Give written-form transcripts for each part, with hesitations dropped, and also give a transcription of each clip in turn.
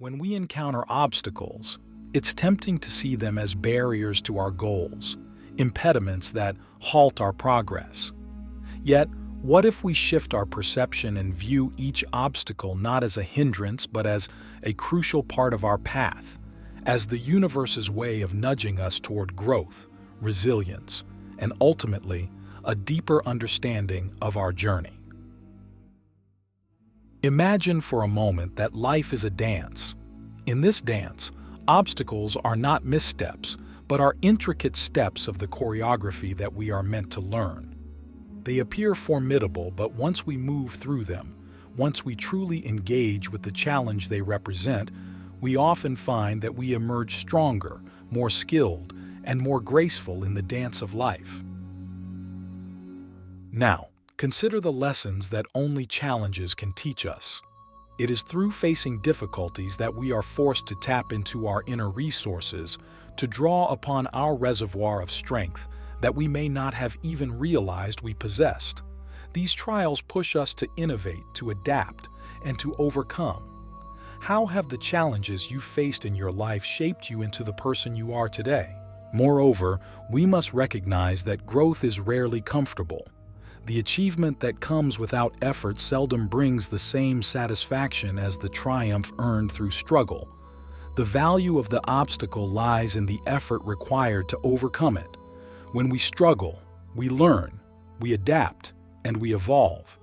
When we encounter obstacles, it's tempting to see them as barriers to our goals, impediments that halt our progress. Yet, what if we shift our perception and view each obstacle not as a hindrance but as a crucial part of our path, as the universe's way of nudging us toward growth, resilience, and ultimately, a deeper understanding of our journey? Imagine for a moment that life is a dance. In this dance, obstacles are not missteps, but are intricate steps of the choreography that we are meant to learn. They appear formidable, but once we move through them, once we truly engage with the challenge they represent, we often find that we emerge stronger, more skilled, and more graceful in the dance of life. Now, consider the lessons that only challenges can teach us. It is through facing difficulties that we are forced to tap into our inner resources, to draw upon our reservoir of strength that we may not have even realized we possessed. These trials push us to innovate, to adapt, and to overcome. How have the challenges you faced in your life shaped you into the person you are today? Moreover, we must recognize that growth is rarely comfortable. The achievement that comes without effort seldom brings the same satisfaction as the triumph earned through struggle. The value of the obstacle lies in the effort required to overcome it. When we struggle, we learn, we adapt, and we evolve.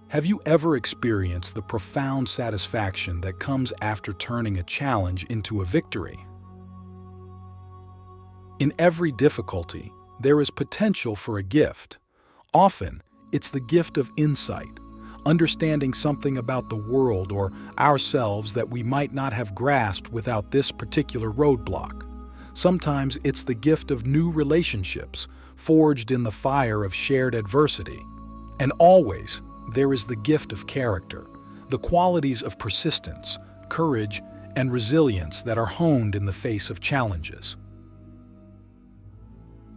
Have you ever experienced the profound satisfaction that comes after turning a challenge into a victory? In every difficulty, there is potential for a gift. Often, it's the gift of insight, understanding something about the world or ourselves that we might not have grasped without this particular roadblock. Sometimes it's the gift of new relationships, forged in the fire of shared adversity. And always, there is the gift of character, the qualities of persistence, courage, and resilience that are honed in the face of challenges.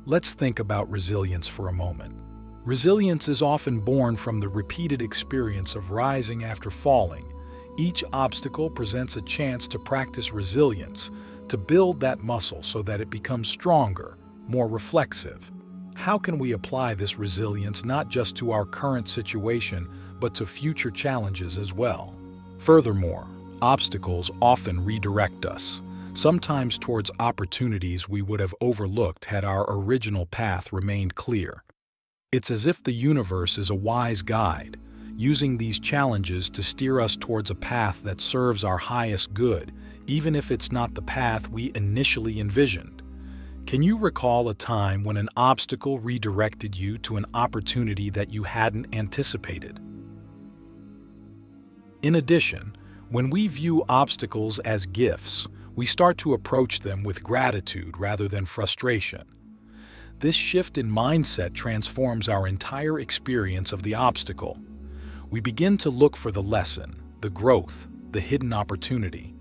Let's think about resilience for a moment. Resilience is often born from the repeated experience of rising after falling. Each obstacle presents a chance to practice resilience, to build that muscle so that it becomes stronger, more reflexive. How can we apply this resilience not just to our current situation, but to future challenges as well? Furthermore, obstacles often redirect us, sometimes towards opportunities we would have overlooked had our original path remained clear. It's as if the universe is a wise guide, using these challenges to steer us towards a path that serves our highest good, even if it's not the path we initially envisioned. Can you recall a time when an obstacle redirected you to an opportunity that you hadn't anticipated? In addition, when we view obstacles as gifts, we start to approach them with gratitude rather than frustration. This shift in mindset transforms our entire experience of the obstacle. We begin to look for the lesson, the growth, the hidden opportunity.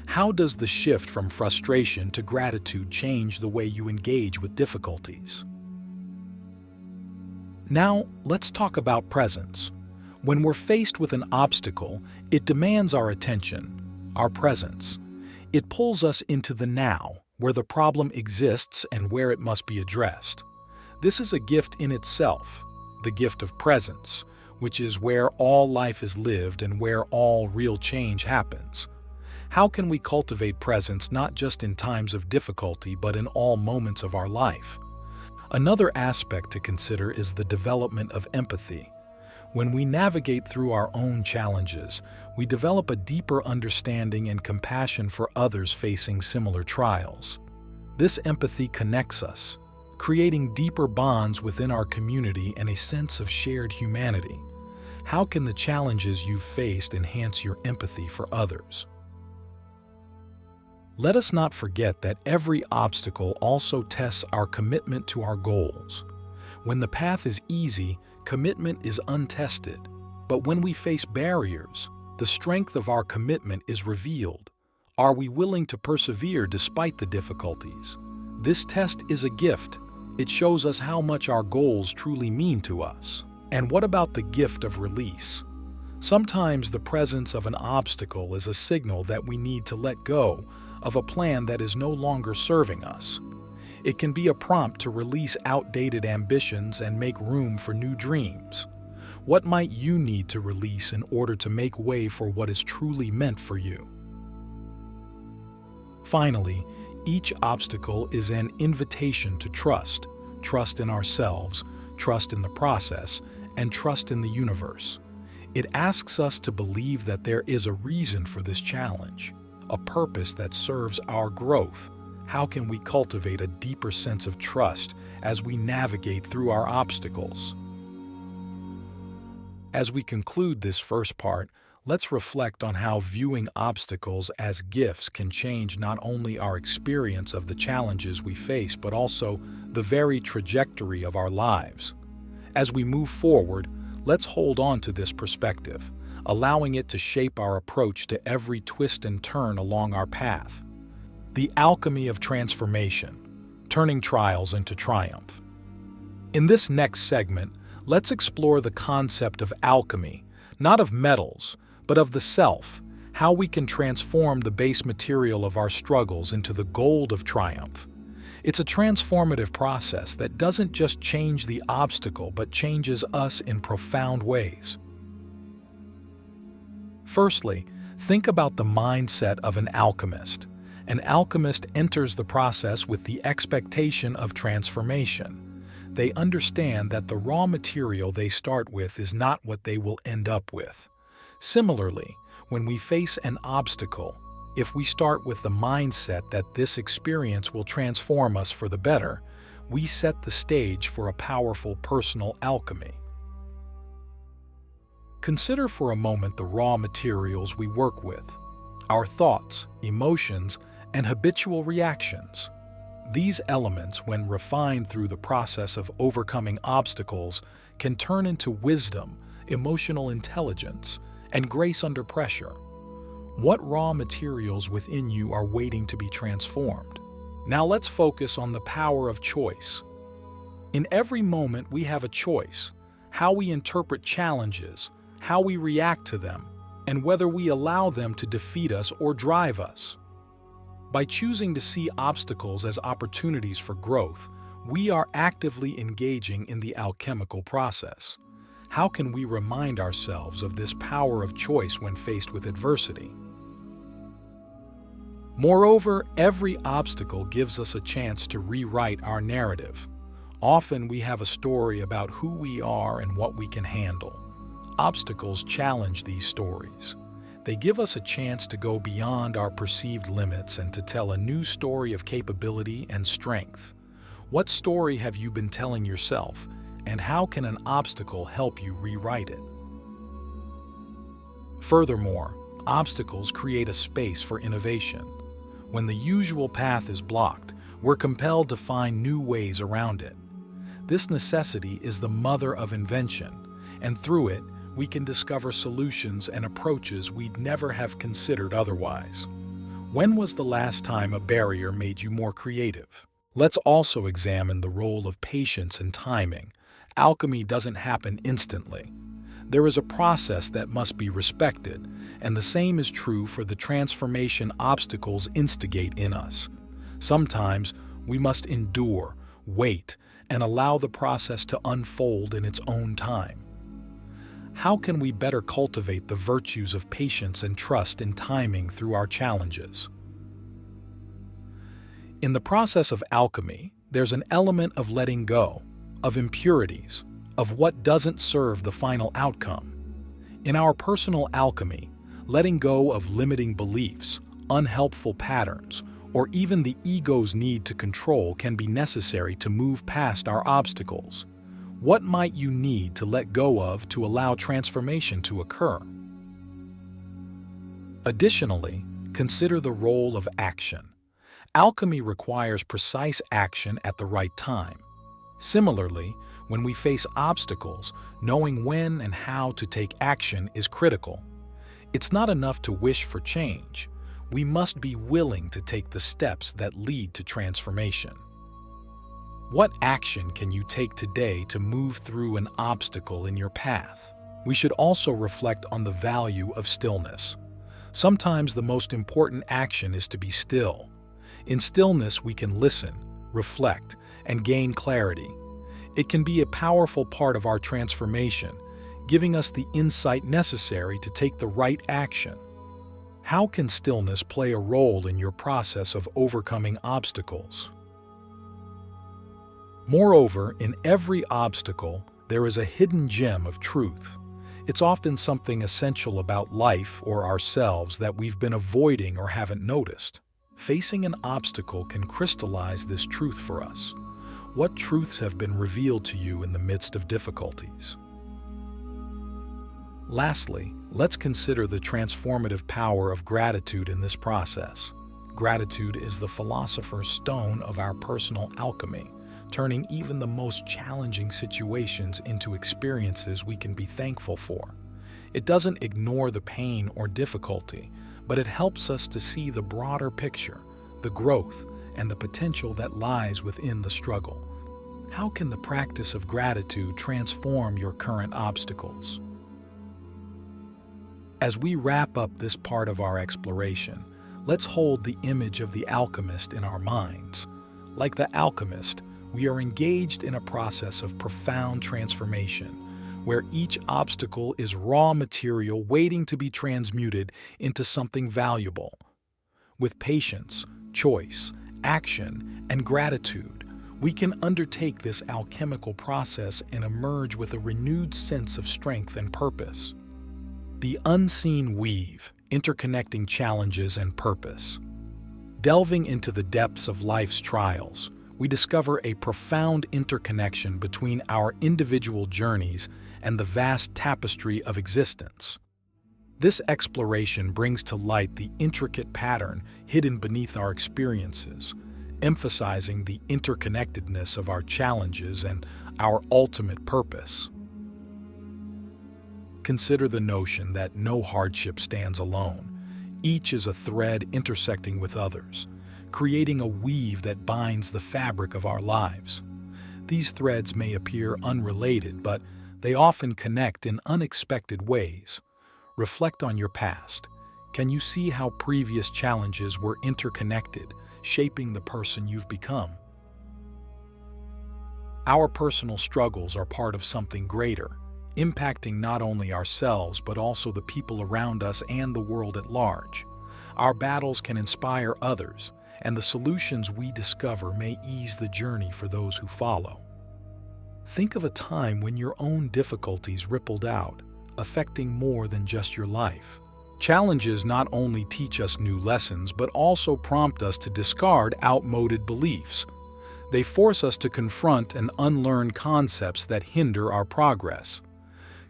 How does the shift from frustration to gratitude change the way you engage with difficulties? Now, let's talk about presence. When we're faced with an obstacle, it demands our attention, our presence. It pulls us into the now, where the problem exists and where it must be addressed. This is a gift in itself, the gift of presence, which is where all life is lived and where all real change happens. How can we cultivate presence not just in times of difficulty but in all moments of our life? Another aspect to consider is the development of empathy. When we navigate through our own challenges, we develop a deeper understanding and compassion for others facing similar trials. This empathy connects us, creating deeper bonds within our community and a sense of shared humanity. How can the challenges you've faced enhance your empathy for others? Let us not forget that every obstacle also tests our commitment to our goals. When the path is easy, commitment is untested. But when we face barriers, the strength of our commitment is revealed. Are we willing to persevere despite the difficulties? This test is a gift. It shows us how much our goals truly mean to us. And what about the gift of release? Sometimes the presence of an obstacle is a signal that we need to let go of a plan that is no longer serving us. It can be a prompt to release outdated ambitions and make room for new dreams. What might you need to release in order to make way for what is truly meant for you? Finally, each obstacle is an invitation to trust. Trust in ourselves, trust in the process, and trust in the universe. It asks us to believe that there is a reason for this challenge, a purpose that serves our growth. How can we cultivate a deeper sense of trust as we navigate through our obstacles? As we conclude this first part, let's reflect on how viewing obstacles as gifts can change not only our experience of the challenges we face, but also the very trajectory of our lives. As we move forward, let's hold on to this perspective, allowing it to shape our approach to every twist and turn along our path. The alchemy of transformation, turning trials into triumph. In this next segment, let's explore the concept of alchemy, not of metals, but of the self, how we can transform the base material of our struggles into the gold of triumph. It's a transformative process that doesn't just change the obstacle, but changes us in profound ways. Firstly, think about the mindset of an alchemist. An alchemist enters the process with the expectation of transformation. They understand that the raw material they start with is not what they will end up with. Similarly, when we face an obstacle, if we start with the mindset that this experience will transform us for the better, we set the stage for a powerful personal alchemy. Consider for a moment the raw materials we work with: our thoughts, emotions, and habitual reactions. These elements, when refined through the process of overcoming obstacles, can turn into wisdom, emotional intelligence, and grace under pressure. What raw materials within you are waiting to be transformed? Now let's focus on the power of choice. In every moment we have a choice: how we interpret challenges, how we react to them, and whether we allow them to defeat us or drive us. By choosing to see obstacles as opportunities for growth, we are actively engaging in the alchemical process. How can we remind ourselves of this power of choice when faced with adversity? Moreover, every obstacle gives us a chance to rewrite our narrative. Often we have a story about who we are and what we can handle. Obstacles challenge these stories. They give us a chance to go beyond our perceived limits and to tell a new story of capability and strength. What story have you been telling yourself, and how can an obstacle help you rewrite it? Furthermore, obstacles create a space for innovation. When the usual path is blocked, we're compelled to find new ways around it. This necessity is the mother of invention, and through it, we can discover solutions and approaches we'd never have considered otherwise. When was the last time a barrier made you more creative? Let's also examine the role of patience and timing. Alchemy doesn't happen instantly. There is a process that must be respected, and the same is true for the transformation obstacles instigate in us. Sometimes we must endure, wait, and allow the process to unfold in its own time. How can we better cultivate the virtues of patience and trust in timing through our challenges? In the process of alchemy, there's an element of letting go, of impurities, of what doesn't serve the final outcome. In our personal alchemy, letting go of limiting beliefs, unhelpful patterns, or even the ego's need to control can be necessary to move past our obstacles. What might you need to let go of to allow transformation to occur? Additionally, consider the role of action. Alchemy requires precise action at the right time. Similarly, when we face obstacles, knowing when and how to take action is critical. It's not enough to wish for change. We must be willing to take the steps that lead to transformation. What action can you take today to move through an obstacle in your path? We should also reflect on the value of stillness. Sometimes the most important action is to be still. In stillness, we can listen, reflect, and gain clarity. It can be a powerful part of our transformation, giving us the insight necessary to take the right action. How can stillness play a role in your process of overcoming obstacles? Moreover, in every obstacle, there is a hidden gem of truth. It's often something essential about life or ourselves that we've been avoiding or haven't noticed. Facing an obstacle can crystallize this truth for us. What truths have been revealed to you in the midst of difficulties? Lastly, let's consider the transformative power of gratitude in this process. Gratitude is the philosopher's stone of our personal alchemy, turning even the most challenging situations into experiences we can be thankful for. It doesn't ignore the pain or difficulty, but it helps us to see the broader picture, the growth, and the potential that lies within the struggle. How can the practice of gratitude transform your current obstacles? As we wrap up this part of our exploration, let's hold the image of the alchemist in our minds. Like the alchemist, we are engaged in a process of profound transformation, where each obstacle is raw material waiting to be transmuted into something valuable. With patience, choice, action, and gratitude, we can undertake this alchemical process and emerge with a renewed sense of strength and purpose. The unseen weave, interconnecting challenges and purpose. Delving into the depths of life's trials, we discover a profound interconnection between our individual journeys and the vast tapestry of existence. This exploration brings to light the intricate pattern hidden beneath our experiences, emphasizing the interconnectedness of our challenges and our ultimate purpose. Consider the notion that no hardship stands alone. Each is a thread intersecting with others, creating a weave that binds the fabric of our lives. These threads may appear unrelated, but they often connect in unexpected ways. Reflect on your past. Can you see how previous challenges were interconnected, shaping the person you've become? Our personal struggles are part of something greater, impacting not only ourselves but also the people around us and the world at large. Our battles can inspire others, and the solutions we discover may ease the journey for those who follow. Think of a time when your own difficulties rippled out, affecting more than just your life. Challenges not only teach us new lessons but also prompt us to discard outmoded beliefs. They force us to confront and unlearn concepts that hinder our progress.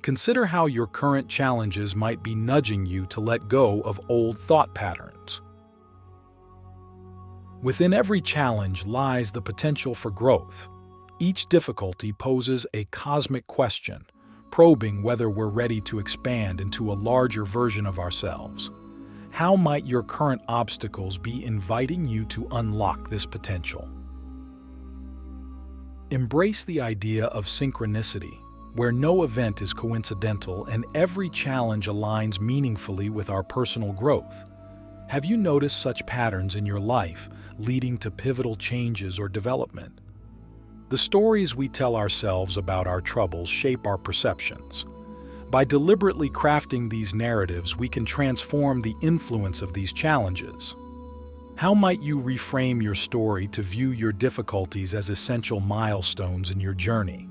Consider how your current challenges might be nudging you to let go of old thought patterns. Within every challenge lies the potential for growth. Each difficulty poses a cosmic question, probing whether we're ready to expand into a larger version of ourselves. How might your current obstacles be inviting you to unlock this potential? Embrace the idea of synchronicity, where no event is coincidental and every challenge aligns meaningfully with our personal growth. Have you noticed such patterns in your life, leading to pivotal changes or development? The stories we tell ourselves about our troubles shape our perceptions. By deliberately crafting these narratives, we can transform the influence of these challenges. How might you reframe your story to view your difficulties as essential milestones in your journey?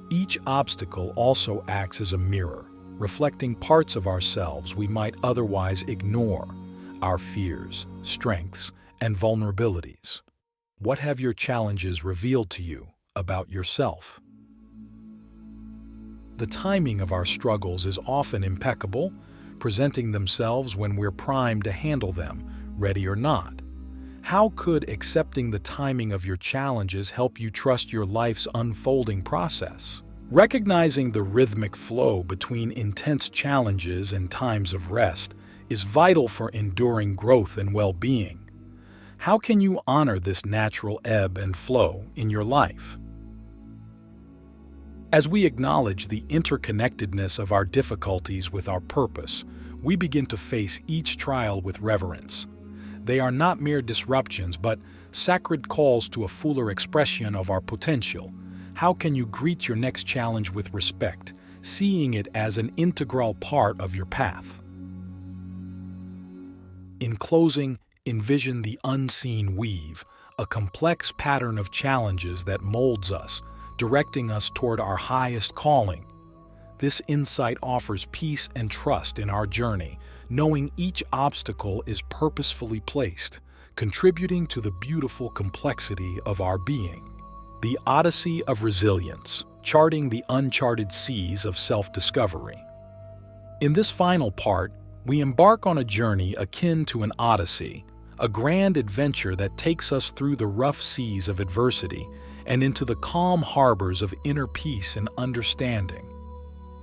Each obstacle also acts as a mirror, reflecting parts of ourselves we might otherwise ignore, our fears, strengths, and vulnerabilities. What have your challenges revealed to you about yourself? The timing of our struggles is often impeccable, presenting themselves when we're primed to handle them, ready or not. How could accepting the timing of your challenges help you trust your life's unfolding process? Recognizing the rhythmic flow between intense challenges and times of rest is vital for enduring growth and well-being. How can you honor this natural ebb and flow in your life? As we acknowledge the interconnectedness of our difficulties with our purpose, we begin to face each trial with reverence. They are not mere disruptions, but sacred calls to a fuller expression of our potential. How can you greet your next challenge with respect, seeing it as an integral part of your path? In closing, envision the unseen weave, a complex pattern of challenges that molds us, directing us toward our highest calling. This insight offers peace and trust in our journey, knowing each obstacle is purposefully placed, contributing to the beautiful complexity of our being. The Odyssey of Resilience, charting the uncharted seas of self-discovery. In this final part, we embark on a journey akin to an odyssey, a grand adventure that takes us through the rough seas of adversity and into the calm harbors of inner peace and understanding.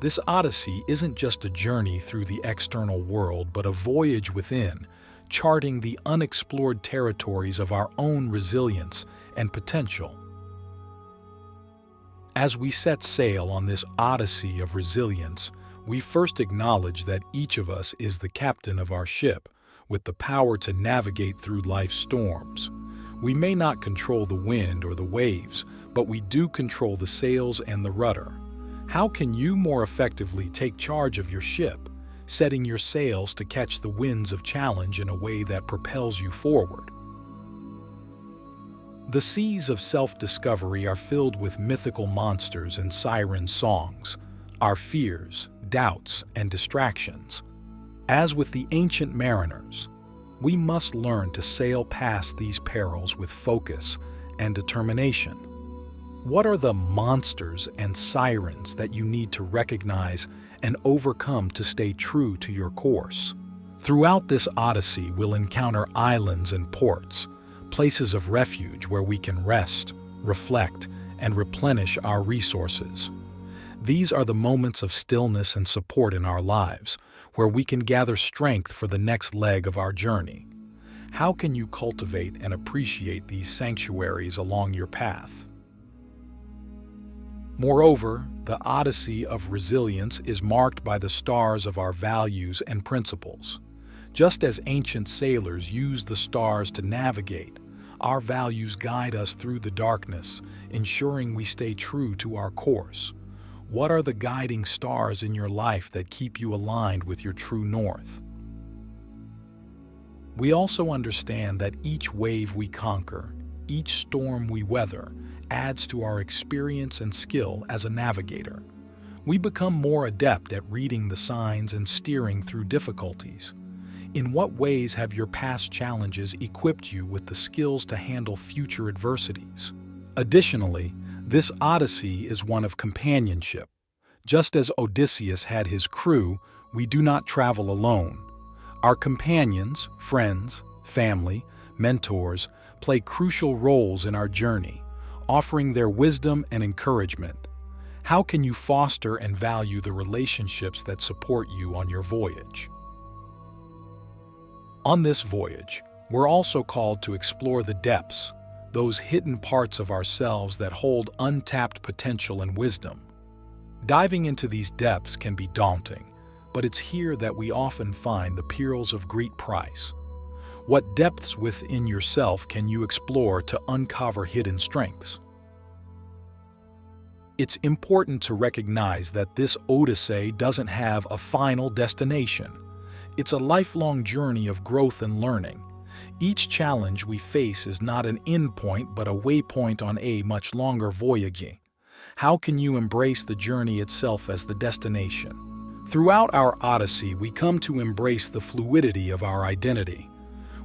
This odyssey isn't just a journey through the external world, but a voyage within, charting the unexplored territories of our own resilience and potential. As we set sail on this odyssey of resilience, we first acknowledge that each of us is the captain of our ship, with the power to navigate through life's storms. We may not control the wind or the waves, but we do control the sails and the rudder. How can you more effectively take charge of your ship, setting your sails to catch the winds of challenge in a way that propels you forward? The seas of self-discovery are filled with mythical monsters and siren songs, our fears, doubts, and distractions. As with the ancient mariners, we must learn to sail past these perils with focus and determination. What are the monsters and sirens that you need to recognize and overcome to stay true to your course? Throughout this odyssey, we'll encounter islands and ports, places of refuge where we can rest, reflect, and replenish our resources. These are the moments of stillness and support in our lives, where we can gather strength for the next leg of our journey. How can you cultivate and appreciate these sanctuaries along your path? Moreover, the Odyssey of Resilience is marked by the stars of our values and principles. Just as ancient sailors used the stars to navigate, our values guide us through the darkness, ensuring we stay true to our course. What are the guiding stars in your life that keep you aligned with your true north? We also understand that each wave we conquer, each storm we weather, adds to our experience and skill as a navigator. We become more adept at reading the signs and steering through difficulties. In what ways have your past challenges equipped you with the skills to handle future adversities? Additionally, this odyssey is one of companionship. Just as Odysseus had his crew, we do not travel alone. Our companions, friends, family, mentors play crucial roles in our journey, offering their wisdom and encouragement. How can you foster and value the relationships that support you on your voyage? On this voyage, we're also called to explore the depths, those hidden parts of ourselves that hold untapped potential and wisdom. Diving into these depths can be daunting, but it's here that we often find the pearls of great price. What depths within yourself can you explore to uncover hidden strengths? It's important to recognize that this odyssey doesn't have a final destination. It's a lifelong journey of growth and learning. Each challenge we face is not an endpoint but a waypoint on a much longer voyage. How can you embrace the journey itself as the destination? Throughout our odyssey, we come to embrace the fluidity of our identity.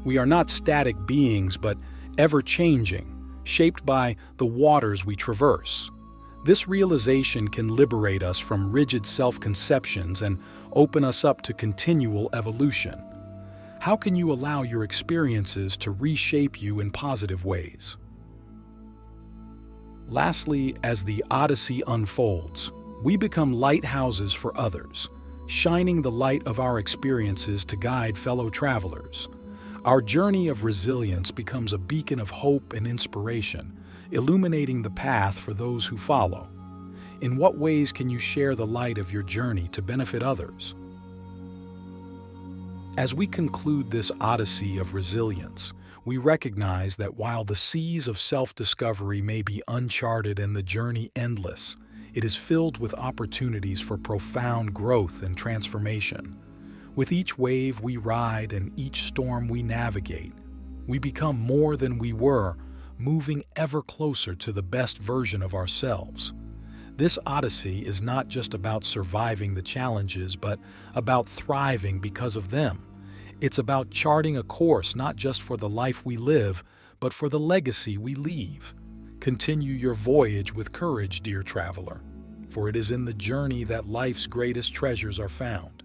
We are not static beings but ever-changing, shaped by the waters we traverse. This realization can liberate us from rigid self-conceptions and open us up to continual evolution. How can you allow your experiences to reshape you in positive ways? Lastly, as the Odyssey unfolds, we become lighthouses for others, shining the light of our experiences to guide fellow travelers. Our journey of resilience becomes a beacon of hope and inspiration, illuminating the path for those who follow. In what ways can you share the light of your journey to benefit others? As we conclude this odyssey of resilience, we recognize that while the seas of self-discovery may be uncharted and the journey endless, it is filled with opportunities for profound growth and transformation. With each wave we ride and each storm we navigate, we become more than we were, moving ever closer to the best version of ourselves. This odyssey is not just about surviving the challenges, but about thriving because of them. It's about charting a course not just for the life we live, but for the legacy we leave. Continue your voyage with courage, dear traveler, for it is in the journey that life's greatest treasures are found.